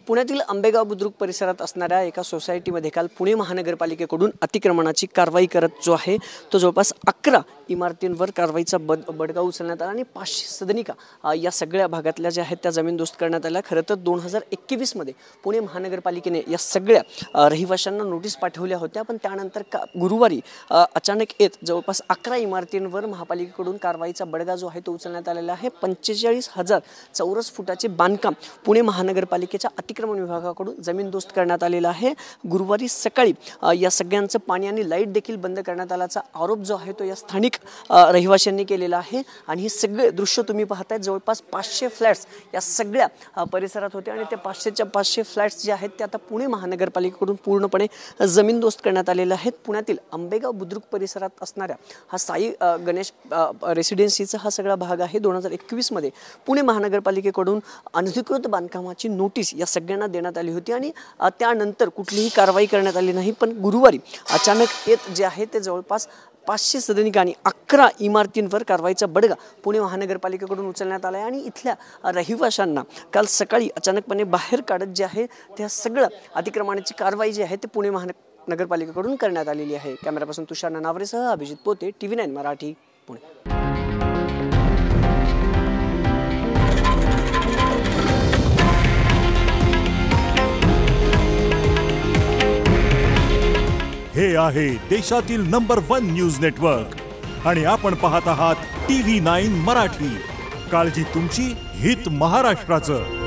पुण्यातील आंबेगाव बुद्रुक परिसरात असणाऱ्या एका सोसायटीमध्ये काल पुणे महानगरपालिकेकडून अतिक्रमणाची कारवाई करत जो आहे तो जवळपास 11 इमारतींवर कारवाईचा बडगा उचलण्यात आला आणि 500 सदनिका या सगळ्या भागातल्या ज्या आहेत त्या जमीनदोस्त करण्यात आल्या। खरं तर 2021 मध्ये पुणे महानगरपालिकेने या सगळ्या रहिवाशांना नोटीस पाठवल्या होत्या, पण त्यानंतर गुरुवारी अचानक येत जवळपास 11 इमारतींवर महापालिकेकडून कारवाईचा बडगा जो आहे तो उचलण्यात आलेला आहे। 45,000 चौरस फुटाचे बांधकाम पुणे महानगरपालिकेच्या अतिक्रमण विभागाकडून जमीनदोस्त करण्यात आलेला आहे। गुरुवारी सकाळी या सगळ्यांचं पाणी आणि लाईट देखील बंद करण्यात आल्याचा आरोप जो आहे तो या स्थानिक रहिवाशांनी केलेला आहे आणि हे सगळे दृश्य तुम्ही पाहताय। जवळपास 500 फ्लॅट्स या सगळ्या परिसरात होते आणि ते 500च्या 500 फ्लॅट्स जे आहेत ते आता पुणे महानगरपालिकेकडून पूर्णपणे जमीनदोस्त करण्यात आलेले आहेत। पुण्यातील आंबेगाव बुद्रुक परिसरात असणाऱ्या हा साई गणेश रेसिडेन्सीचा हा सगळा भाग आहे। 2021 मध्ये पुणे महानगरपालिकेकडून अनधिकृत बांधकामाची नोटीस या सगळ्यांना देण्यात आली होती आणि त्यानंतर कुठलीही कारवाई करण्यात आली नाही, पण गुरुवारी अचानक येत जे आहे ते जवळपास 500 सदनिका आणि 11 इमारतींवर कारवाईचा बडगा पुणे महानगरपालिकेकडून उचलण्यात आला आहे आणि इथल्या रहिवाशांना काल सकाळी अचानकपणे बाहेर काढत जे आहे त्या सगळं अतिक्रमणाची कारवाई जी आहे ते पुणे महानगरपालिकेकडून करण्यात आलेली आहे। कॅमेरापासून तुषार नानावरेसह अभिजित पोते, TV9 मराठी, पुणे। हे आहे देशातील नंबर 1 न्यूज नेटवर्क आणि आपण पाहत आहात TV9 मराठी। काळजी तुमची, हित महाराष्ट्राचं।